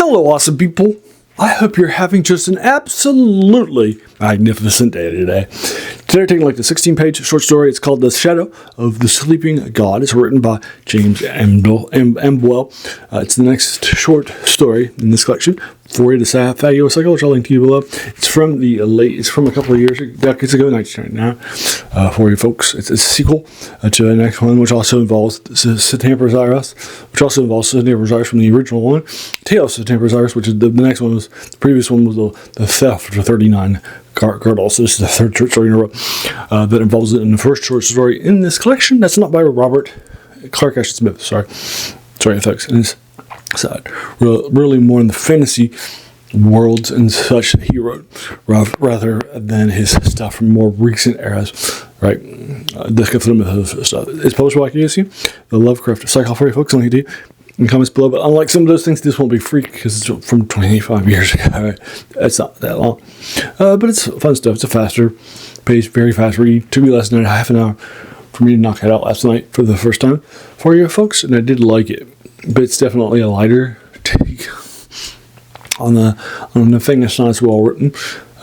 Hello, awesome people. I hope you're having just an absolutely magnificent day today. Today we're taking the 16-page short story. It's called The Shadow of the Sleeping God. It's written by James Ambuehl. It's the next short story in this collection. For the Tsathoggua Cycle, which I'll link to you below. It's from a couple of decades ago, 1999. For you folks, it's a sequel to the next one, which also involves Tsathoggua, which also involves Tsathoggua from the original one. Tales of Tsathoggua, which is the next one was the previous one was the theft of the 39 girdles. So this is the third short story in a row that involves it in the first short story in this collection. That's not by Clark Ashton Smith. Sorry, folks. And it's side, really more in the fantasy worlds and such he wrote, rather than his stuff from more recent eras, right? The Cthulhu Mythos stuff. It's published by Chaosium, the Lovecraft Cycle for you folks. Link to in the comments below. But unlike some of those things, this won't be free because it's from 25 years ago. Right? It's not that long, but it's fun stuff. It's a faster pace, very fast read. Took me less than half an hour for me to knock it out last night for the first time for you folks, and I did like it. But it's definitely a lighter take on the thing that's not as well written.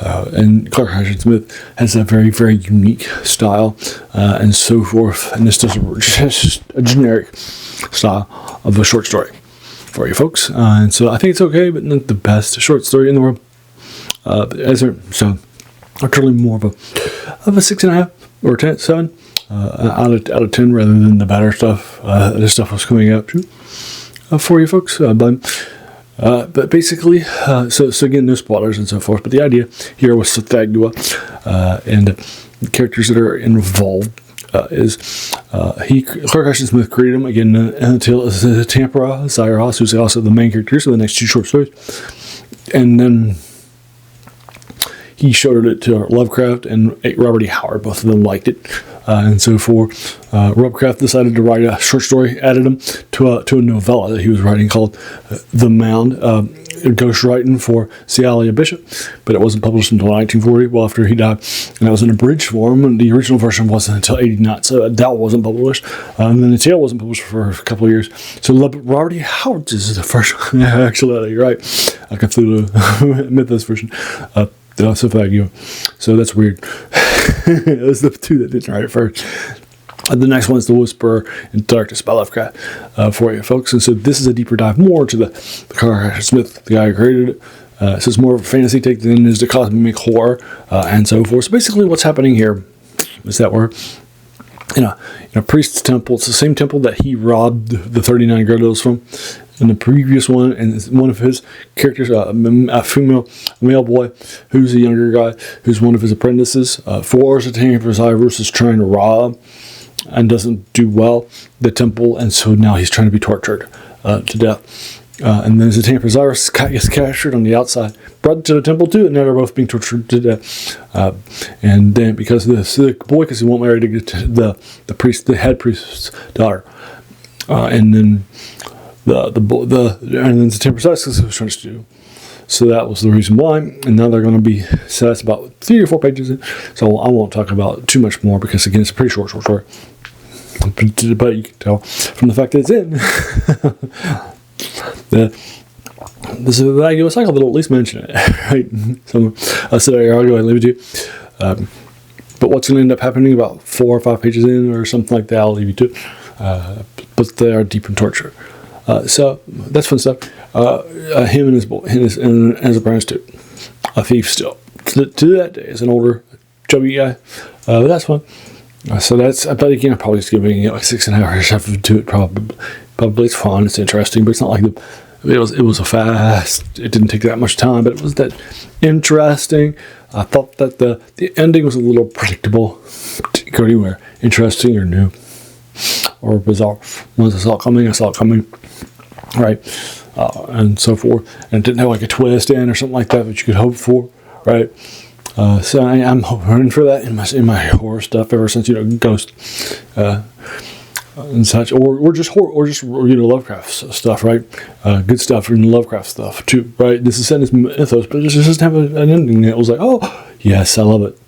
And Clark Ashton Smith has a very, very unique style and so forth. And this is just a generic style of a short story for you folks. And so I think it's okay, but not the best short story in the world. So I'm totally more of a 6.5 or 7 out of 10 rather than the better stuff. This stuff was coming out too. For you folks, but basically, so again, no spoilers and so forth. But the idea here was Tsathoggua, and the characters that are involved is Clark Ashton Smith created them again in the tale of Tsathoggua Cycle, who's also the main characters of the next two short stories, and then he showed it to Lovecraft and Robert E. Howard. Both of them liked it. And so Lovecraft decided to write a short story, added him to a novella that he was writing called The Mound, ghostwriting for Celia Bishop, but it wasn't published until 1940, well after he died, and that was in abridged form, and the original version wasn't until 89, so that wasn't published, and then the tale wasn't published for a couple of years, so Robert E. Howard is the first one, actually, you're right, a Cthulhu Mythos version, so that's weird. Those are the two that didn't write it first. The next one is The Whisper in Darkness by Lovecraft for you folks. And so this is a deeper dive more to the Clark Ashton Smith, the guy who created it. So it's more of a fantasy take than is the cosmic horror and so forth. So basically what's happening here is that we're in a priest's temple. It's the same temple that he robbed the 39 girdles from in the previous one, and one of his characters, a male boy, who's a younger guy, who's one of his apprentices, forces a Cyrus is trying to rob and doesn't do well the temple, and so now he's trying to be tortured to death. And then the Cyrus gets captured on the outside, brought to the temple too, and now they're both being tortured to death. And then because of this, the boy, because he won't marry the head priest's daughter, and then and then the Temper Cyrus was trying to do. So that was the reason why, and now they're going to be. So that's about 3 or 4 pages in. So I won't talk about too much more because again, it's a pretty short story. But you can tell from the fact that it's in. This is a Tsathoggua Cycle, they'll at least mention it, right? So I'll go ahead and leave it to you. But what's going to end up happening about 4 or 5 pages in or something like that, I'll leave you to. But they are deep in torture. So that's fun stuff. Him and his boy, and his apprentice too. A thief still. To that day, as an older, chubby guy. But that's fun. So that's, but again, I'm probably just giving it like 6.5 hours to it. Probably it's fun, it's interesting, but it's not like it was a fast. It didn't take that much time, but it was that interesting. I thought that the ending was a little predictable. Didn't go anywhere interesting or new or bizarre. Once I saw it coming, right, and so forth. And it didn't have like a twist in or something like that you could hope for, right? So I'm hoping for that in my horror stuff ever since Ghost and such, or just Lovecraft stuff, right? Good stuff in Lovecraft stuff too, right? This is set as mythos, but it just doesn't have an ending that was like, oh yes, I love it.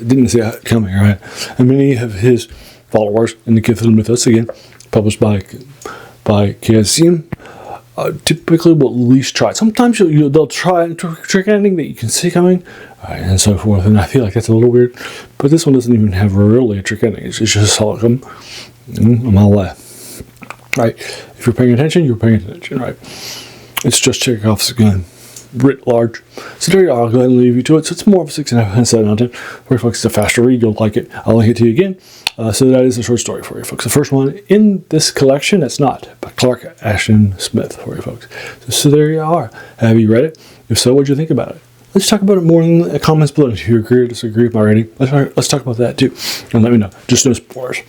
Didn't see it coming, right? And many of his followers in the Cthulhu Mythos, again, published by Chaosium, typically will at least try it. Sometimes they'll try a trick ending that you can see coming, and so forth, and I feel like that's a little weird. But this one doesn't even have really a trick ending. It's just saw it come a mile away. Right? If you're paying attention, you're paying attention, right? It's just Chekhov's gun, writ large. So there you are. I'll go ahead and leave you to it. So it's more of a 6.5, 7 out of 10. For you folks, it's a faster read. You'll like it. I'll link it to you again. So that is a short story for you folks. The first one in this collection, it's not, by Clark Ashton Smith for you folks. So there you are. Have you read it? If so, what'd you think about it? Let's talk about it more in the comments below. If you agree or disagree with my rating, let's talk about that too. And let me know. Just no spoilers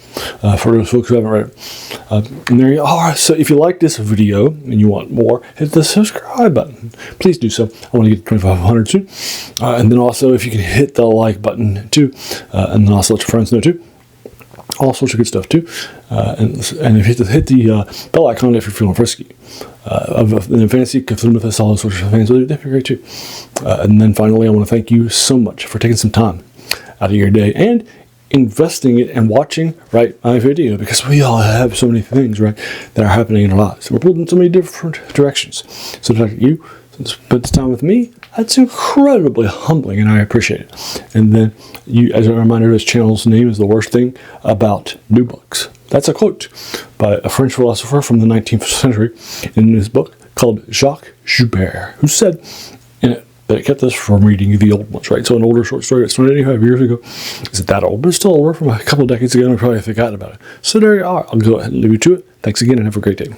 for those folks who haven't read it. And there you are. So if you like this video and you want more, hit the subscribe button. Please do so. I want to get to 2,500 soon. And then also, if you can hit the like button too. And then also let your friends know too. All sorts of good stuff too. And if you hit the bell icon if you're feeling frisky. Of the fantasy, Cthulhu Mythos, all those sorts of things, that'd be great too. And then finally, I want to thank you so much for taking some time out of your day and investing it and watching my video, because we all have so many things that are happening in our lives. We're pulled in so many different directions. So to you spend this time with me, that's incredibly humbling, and I appreciate it. And then, as a reminder, this channel's name is The Worst Thing About New Books. That's a quote by a French philosopher from the 19th century in his book called Jacques Joubert, who said in it that it kept us from reading the old ones, right? So an older short story that started 85 years ago isn't that old, but it's still older from a couple of decades ago, and I probably forgotten about it. So there you are. I'll go ahead and leave you to it. Thanks again, and have a great day.